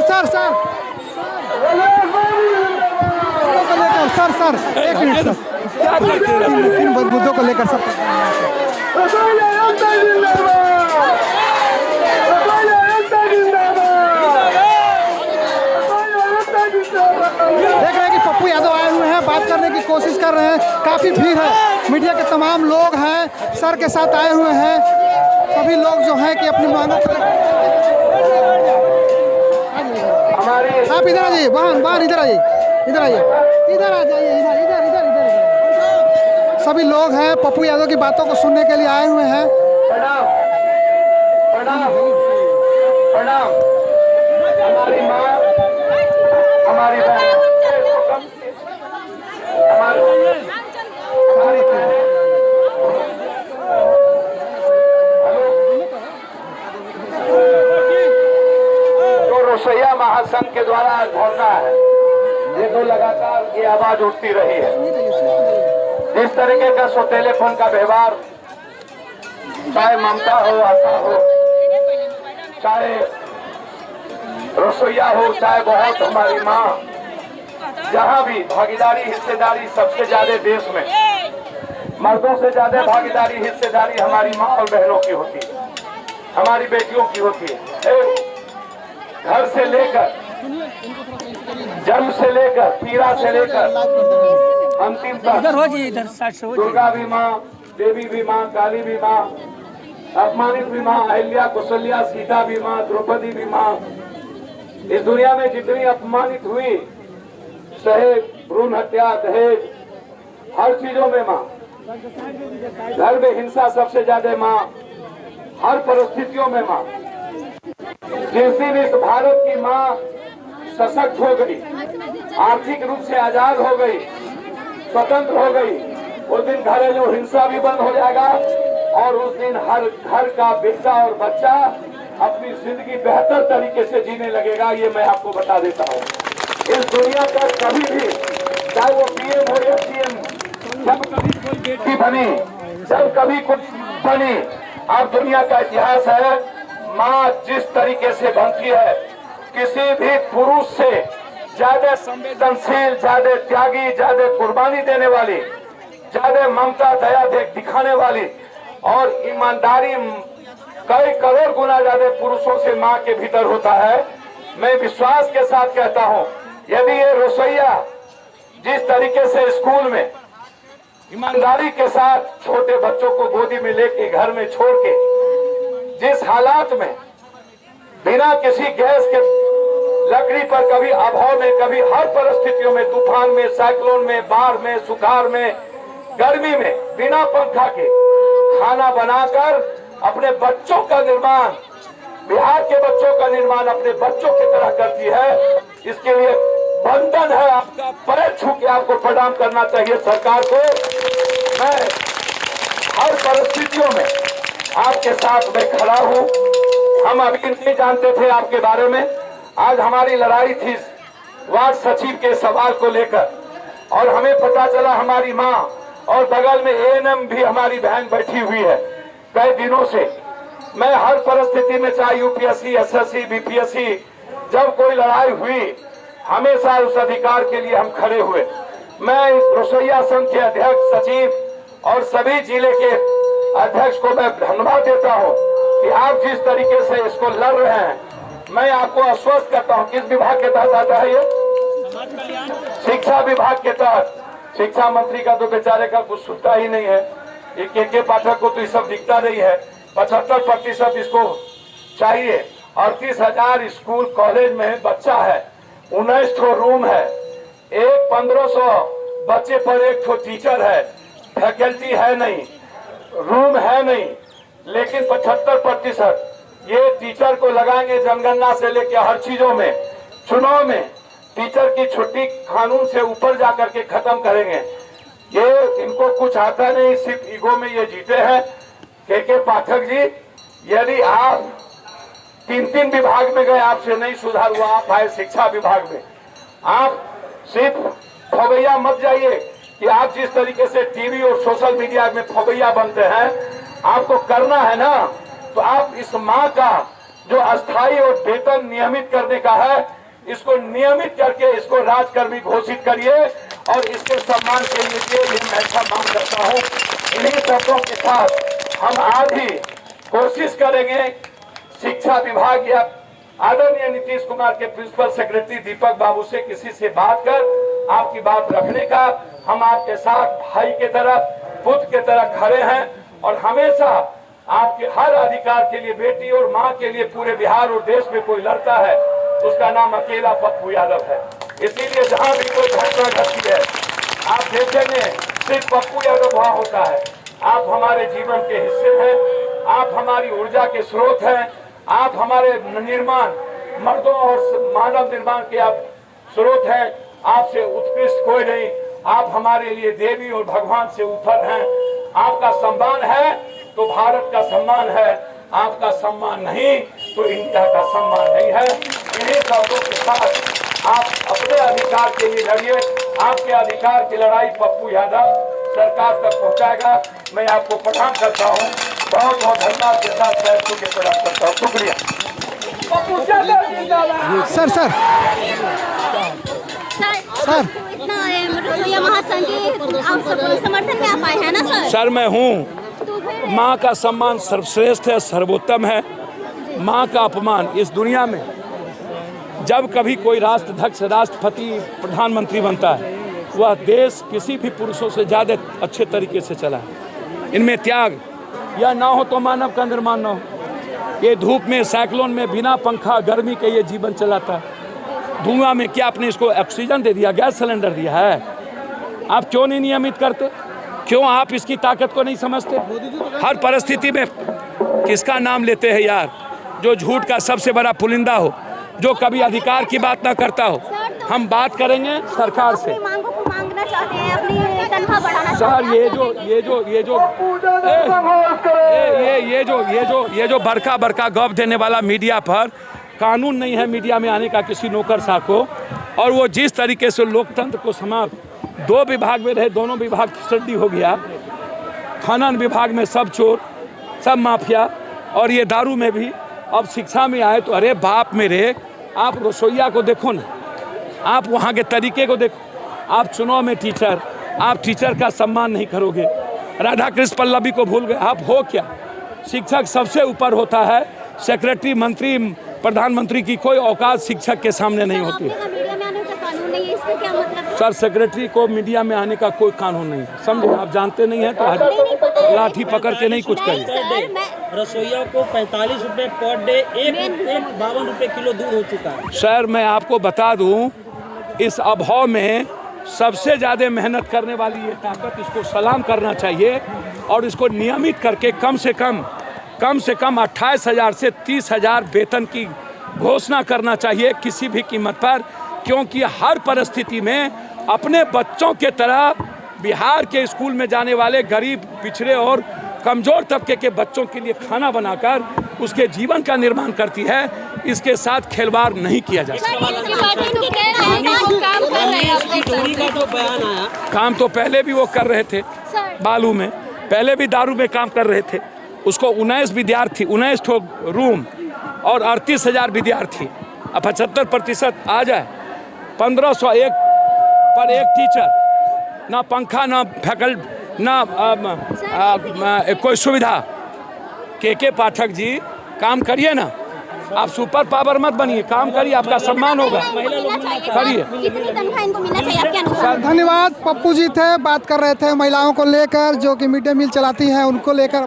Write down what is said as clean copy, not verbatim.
Sir sir sir एक minute sir, तीन मुद्दों को लेकर सर देख रहे हैं कि पप्पू यादव आए हुए हैं, बात करने की कोशिश कर रहे हैं। काफी भीड़ है, मीडिया के तमाम लोग हैं, सर के साथ आए हुए हैं। सभी लोग जो हैं कि अपनी मांगों को आप इधर आ जाइए, बाहर इधर आइए, इधर आइए, इधर आ जाइए, इधर इधर इधर इधर। सभी लोग हैं, पप्पू यादव की बातों को सुनने के लिए आए हुए हैं। प्रणाम प्रणाम प्रणाम। हमारी माँ, हमारी बहन, हमारी जो रोसैया महासंघ के द्वारा धरना है, ये तो लगातार ये आवाज उठती रही है। जिस तरीके का सौतेलेपन का व्यवहार, चाहे ममता हो, आशा हो, चाहे रसोईया हो, चाहे बहुत हमारी माँ, जहाँ भी भागीदारी हिस्सेदारी सबसे ज्यादा देश में मर्दों से ज्यादा भागीदारी हिस्सेदारी हमारी माँ और बहनों की होती है, हमारी बेटियों की होती है। घर से लेकर, जन्म से लेकर, पीड़ा से लेकर अंतिम तक, दुर्गा भी माँ, देवी भी माँ, काली भी माँ, अपमानित भी माँ, अहिल्या, कौशल्या, सीता भी माँ, द्रौपदी भी माँ। इस दुनिया में जितनी अपमानित हुई, सहे भ्रूण हत्या, दहेज, हर चीजों में माँ, घर में हिंसा सबसे ज्यादा माँ, हर परिस्थितियों में माँ। जिस दिन इस भारत की माँ सशक्त हो गई, आर्थिक रूप से आजाद हो गई, स्वतंत्र हो गई, उस दिन घरेलू हिंसा भी बंद हो जाएगा और उस दिन हर घर का बेटा और बच्चा अपनी जिंदगी बेहतर तरीके से जीने लगेगा। ये मैं आपको बता देता हूँ। इस दुनिया का कभी भी, चाहे वो पीएम हो या सीएम, जब कभी कोई बेटी बनी, जब कभी कुछ बनी, अब दुनिया का इतिहास है, माँ जिस तरीके से बनती है, किसी भी पुरुष से ज्यादा संवेदनशील, ज्यादा त्यागी, ज्यादा कुर्बानी देने वाली, ज्यादा ममता दया दिखाने वाली और ईमानदारी कई करोड़ गुना ज्यादा पुरुषों से माँ के भीतर होता है। मैं विश्वास के साथ कहता हूँ, यदि ये रसोईया जिस तरीके से स्कूल में ईमानदारी के साथ छोटे बच्चों को गोदी में लेके घर में छोड़ के, जिस हालात में बिना किसी गैस के लकड़ी पर, कभी अभाव में, कभी हर परिस्थितियों में, तूफान में, साइक्लोन में, बाढ़ में, सुखाड़ में, गर्मी में, बिना पंखा के खाना बनाकर अपने बच्चों का निर्माण, बिहार के बच्चों का निर्माण अपने बच्चों की तरह करती है। इसके लिए बंधन है आपका, पैर छू के आपको प्रणाम करना चाहिए सरकार को। मैं हर परिस्थितियों में आपके साथ मैं खड़ा हूँ। हम अभी नहीं जानते थे आपके बारे में। आज हमारी लड़ाई थी वार्ड सचिव के सवाल को लेकर और हमें पता चला हमारी माँ और बगल में एएनएम भी हमारी बहन बैठी हुई है कई दिनों से। मैं हर परिस्थिति में, चाहे यूपीएससी, एसएससी, बीपीएससी, जब कोई लड़ाई हुई, हमेशा उस अधिकार के लिए हम खड़े हुए। मैं रसोईया संघ के अध्यक्ष, सचिव और सभी जिले के अध्यक्ष को मैं धन्यवाद देता हूं कि आप जिस तरीके से इसको लड़ रहे हैं। मैं आपको आश्वस्त करता हूं, किस विभाग के तहत आता है ये? शिक्षा विभाग के तहत। शिक्षा मंत्री का तो बेचारे का कुछ सुनता ही नहीं है। ये के पाठक को तो ये सब दिखता नहीं है। 75% इसको चाहिए। 38,000 स्कूल कॉलेज में बच्चा है, 19 रूम है, एक 1500 बच्चे पर एक टीचर है, फैकल्टी है नहीं, रूम है नहीं, लेकिन 75% ये टीचर को लगाएंगे। जनगणना से लेकर हर चीजों में, चुनाव में टीचर की छुट्टी कानून से ऊपर जाकर के खत्म करेंगे। ये इनको कुछ आता नहीं, सिर्फ ईगो में ये जीते हैं। के पाठक जी, यदि आप 3 विभाग में गए, आपसे नहीं सुधार हुआ, आप आए शिक्षा विभाग में। आप सिर्फ फवैया मत जाइए कि आप जिस तरीके से टीवी और सोशल मीडिया में फवैया बनते हैं, आपको करना है ना, तो आप इस माँ का जो अस्थायी और वेतन नियमित करने का है, इसको नियमित करके इसको राजकर्मी घोषित करिए और इसके सम्मान के लिए मैं ऐसा मांग करता हूँ। इन्हीं शब्दों के साथ हम आज ही कोशिश करेंगे शिक्षा विभाग या आदरणीय नीतीश कुमार के प्रिंसिपल सेक्रेटरी दीपक बाबू से किसी से बात कर आपकी बात रखने का। हम आपके साथ भाई के तरह, पुत्र के तरह खड़े हैं और हमेशा आपके हर अधिकार के लिए, बेटी और माँ के लिए पूरे बिहार और देश में कोई लड़ता है उसका नाम अकेला पप्पू यादव है। इसीलिए जहाँ भी कोई घटना घटती है आप देखेंगे सिर्फ पप्पू यादव वहाँ होता है। आप हमारे जीवन के हिस्से हैं, आप हमारी ऊर्जा के स्रोत हैं, आप हमारे निर्माण, मर्दों और मानव निर्माण के आप स्रोत हैं। आपसे उत्कृष्ट कोई नहीं, आप हमारे लिए देवी और भगवान से ऊपर हैं। आपका सम्मान है तो भारत का सम्मान है, आपका सम्मान नहीं तो इंडिया का सम्मान नहीं है। इन्हीं शब्दों के साथ आप अपने अधिकार के लिए लड़िए। आपके अधिकार की लड़ाई पप्पू यादव सरकार तक पहुंचाएगा। मैं आपको प्रणाम करता हूं, बहुत बहुत धन्यवाद के साथ बैठक के प्रणाम करता हूं। शुक्रिया। सर सर सर इतना रसोईया महासंघ के समर्थन में आप आए हैं ना सर? सर मैं हूँ। माँ का सम्मान सर्वश्रेष्ठ है, सर्वोत्तम है। माँ का अपमान इस दुनिया में जब कभी कोई राष्ट्राध्यक्ष, राष्ट्रपति, प्रधानमंत्री बनता है, वह देश किसी भी पुरुषों से ज़्यादा अच्छे तरीके से चला है। इनमें त्याग या ना हो तो मानव का निर्माण ना हो। ये धूप में, साइक्लोन में, बिना पंखा गर्मी के ये जीवन चलाता है। धुआं में क्या आपने इसको ऑक्सीजन दे दिया, गैस सिलेंडर दिया है? आप क्यों नहीं नियमित करते? क्यों आप इसकी ताकत को नहीं समझते? हर परिस्थिति में किसका नाम लेते हैं यार? जो झूठ का सबसे बड़ा पुलिंदा हो, जो कभी अधिकार की बात ना करता हो। हम बात करेंगे सरकार से। मांगना चाहते हैं, अपनी तनख्वाह बढ़ाना सर ये जो बड़का गप देने वाला मीडिया पर कानून नहीं है मीडिया में आने का किसी नौकरशाह को, और वो जिस तरीके से लोकतंत्र को समाप्त, 2 विभाग में रहे, दोनों विभाग सड्डी हो गया। खनन विभाग में सब चोर, सब माफिया, और ये दारू में भी। अब शिक्षा में आए तो अरे बाप मेरे, आप रसोईया को देखो ना, आप वहाँ के तरीके को देखो। आप चुनाव में टीचर, आप टीचर का सम्मान नहीं करोगे। राधा कृष्ण पल्लवी को भूल गए। आप हो क्या? शिक्षक सबसे ऊपर होता है। सेक्रेटरी, मंत्री, प्रधानमंत्री की कोई औकात शिक्षक के सामने नहीं होती है। मीडिया में आने का कानून नहीं है, इसका क्या मतलब? सर सेक्रेटरी को मीडिया में आने का कोई कानून नहीं है, समझे? आप जानते नहीं हैं तो लाठी पकड़ के नहीं कुछ करिए। रसोइया को 45 रुपये पर डे, 52 रुपये किलो दूध हो चुका है। सर मैं आपको बता दूं, इस अभाव में सबसे ज़्यादा मेहनत करने वाली ये ताकत, इसको सलाम करना चाहिए और इसको नियमित करके कम से कम 28,000 से 30,000 वेतन की घोषणा करना चाहिए किसी भी कीमत पर, क्योंकि हर परिस्थिति में अपने बच्चों के तरह बिहार के स्कूल में जाने वाले गरीब, पिछड़े और कमज़ोर तबके के बच्चों के लिए खाना बनाकर उसके जीवन का निर्माण करती है। इसके साथ खिलवाड़ नहीं किया जा सकता। काम तो पहले भी वो कर रहे थे, बालू में पहले भी दारू में काम कर रहे थे। उसको 19 विद्यार्थी, 19 ठो रूम और 38,000 विद्यार्थी, अब 75% आ जाए, 1501 पर एक टीचर, ना पंखा, ना फैकल्टी, ना कोई सुविधा। के पाठक जी काम करिए ना, आप सुपर पावर मत बनिए, काम करिए, आपका सम्मान होगा, करिए। धन्यवाद। पप्पू जी थे, बात कर रहे थे महिलाओं को लेकर, जो कि मिड डे मील चलाती हैं, उनको लेकर।